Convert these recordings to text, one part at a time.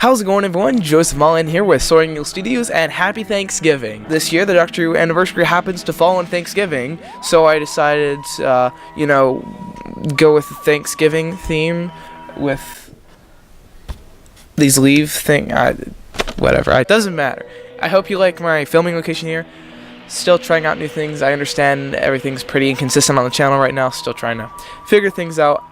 How's it going, everyone? Joseph Mullen here with Soaring Eagle Studios, and happy Thanksgiving. This year, the Doctor Who anniversary happens to fall on Thanksgiving, so I decided, go with the Thanksgiving theme with these whatever. It doesn't matter. I hope you like my filming location here. Still trying out new things. I understand everything's pretty inconsistent on the channel right now. Still trying to figure things out,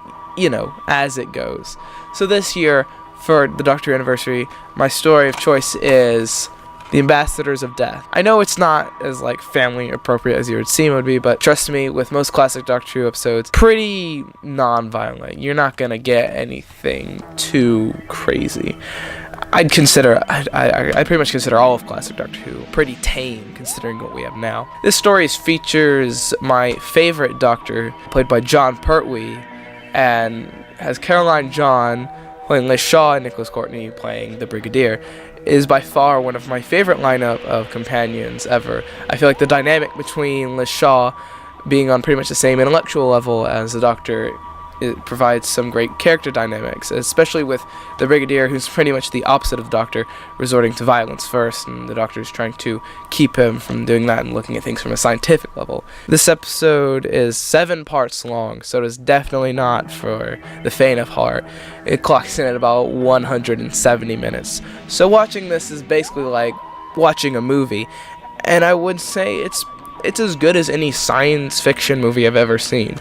as it goes. So this year, for the Doctor Who anniversary, my story of choice is The Ambassadors of Death. I know it's not as family appropriate as you would seem it would be, but trust me, with most classic Doctor Who episodes, pretty non-violent. You're not gonna get anything too crazy. I pretty much consider all of classic Doctor Who pretty tame considering what we have now. This story features my favorite Doctor, played by Jon Pertwee, and has Caroline John playing Liz Shaw and Nicholas Courtney playing the Brigadier. Is by far one of my favorite lineup of companions ever. I feel like the dynamic between Liz Shaw being on pretty much the same intellectual level as the Doctor, it provides some great character dynamics, especially with the Brigadier, who's pretty much the opposite of the Doctor, resorting to violence first, and the Doctor's trying to keep him from doing that and looking at things from a scientific level. This episode is 7 parts long, so it is definitely not for the faint of heart. It clocks in at about 170 minutes. So watching this is basically like watching a movie, and I would say it's as good as any science fiction movie I've ever seen.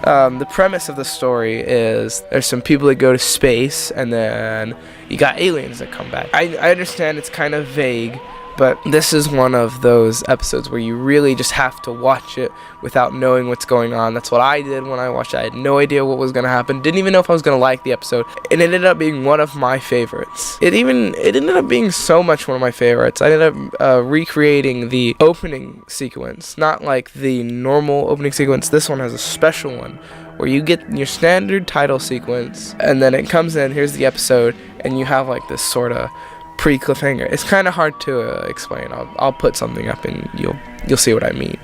The premise of the story is there's some people that go to space, and then you got aliens that come back. I understand it's kind of vague, but this is one of those episodes where you really just have to watch it without knowing what's going on. That's what I did when I watched it. I had no idea what was going to happen. Didn't even know if I was going to like the episode. And it ended up being one of my favorites. It ended up being so much one of my favorites. I ended up recreating the opening sequence. Not like the normal opening sequence. This one has a special one where you get your standard title sequence, and then it comes in, here's the episode, and you have this sort of pre-cliffhanger. It's kind of hard to explain. I'll put something up and you'll see what I mean.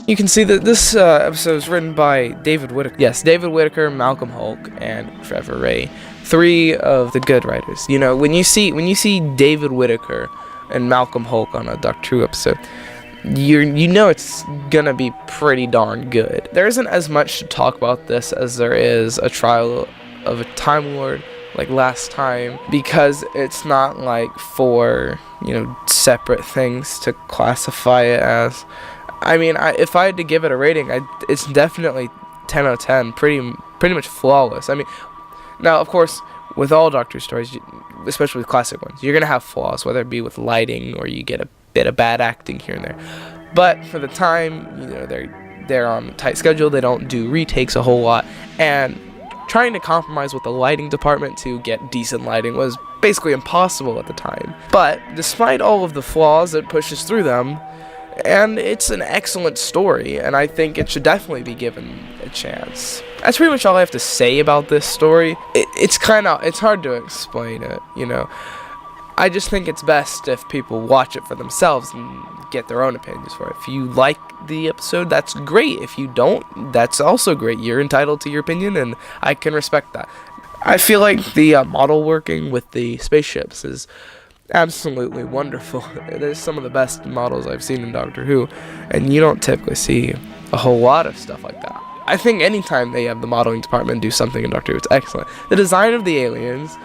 You can see that this episode is written by David Whittaker. Yes, David Whittaker, Malcolm Hulke, and Trevor Ray. 3 of the good writers. When you see David Whittaker and Malcolm Hulke on a Doctor Who episode, you know it's gonna be pretty darn good. There isn't as much to talk about this as there is a Trial of a Time Lord like last time, because it's not 4 separate things to classify it as. I mean, if I had to give it a rating, it's definitely 10 out of 10, pretty much flawless. I mean, now of course, with all Doctor stories, especially with classic ones, you're gonna have flaws, whether it be with lighting or you get a bit of bad acting here and there. But for the time, they're on a tight schedule. They don't do retakes a whole lot, and trying to compromise with the lighting department to get decent lighting was basically impossible at the time. But despite all of the flaws, it pushes through them, and it's an excellent story, and I think it should definitely be given a chance. That's pretty much all I have to say about this story. It's hard to explain it, I just think it's best if people watch it for themselves and get their own opinions for it. If you like the episode, that's great. If you don't, that's also great. You're entitled to your opinion, and I can respect that. I feel like the model working with the spaceships is absolutely wonderful. There's some of the best models I've seen in Doctor Who, and you don't typically see a whole lot of stuff like that. I think anytime they have the modeling department do something in Doctor Who, it's excellent. The design of the aliens,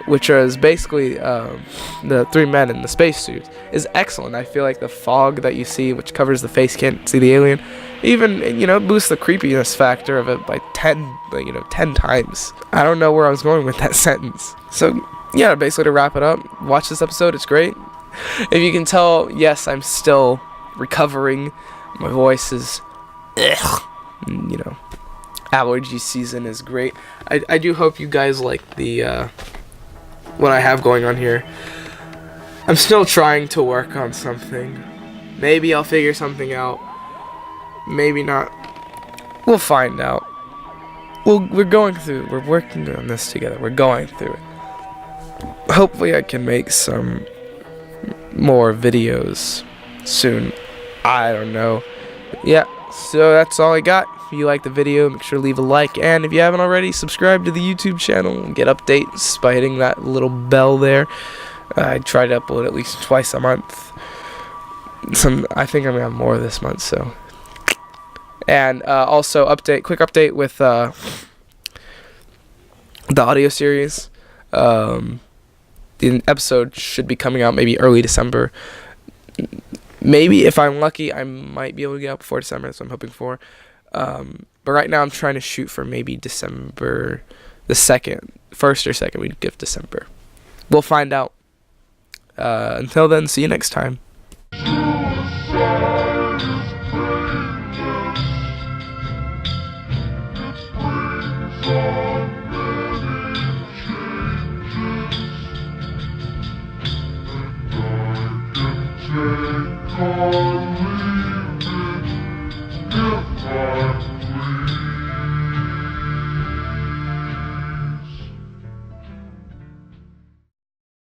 which is basically the 3 men in the spacesuits, is excellent. I feel like the fog that you see, which covers the face, can't see the alien, even boosts the creepiness factor of it by 10 times. I don't know where I was going with that sentence. So yeah, basically to wrap it up, watch this episode. It's great. If you can tell, yes, I'm still recovering. My voice is, allergy season is great. I do hope you guys like the what I have going on here. I'm still trying to work on something. Maybe I'll figure something out. Maybe not. We'll find out. We're working on this together. We're going through it. Hopefully I can make some more videos soon. I don't know. Yeah, so that's all I got. If you like the video, make sure to leave a like, and if you haven't already, subscribe to the YouTube channel and get updates by hitting that little bell there. I try to upload at least twice a month. I think I'm gonna have more this month, so. And also quick update with the audio series. The episode should be coming out maybe early December. Maybe if I'm lucky, I might be able to get out before December. That's what I'm hoping for. But right now, I'm trying to shoot for maybe December the 1st or 2nd week of December. We'll find out. Until then, see you next time. Take on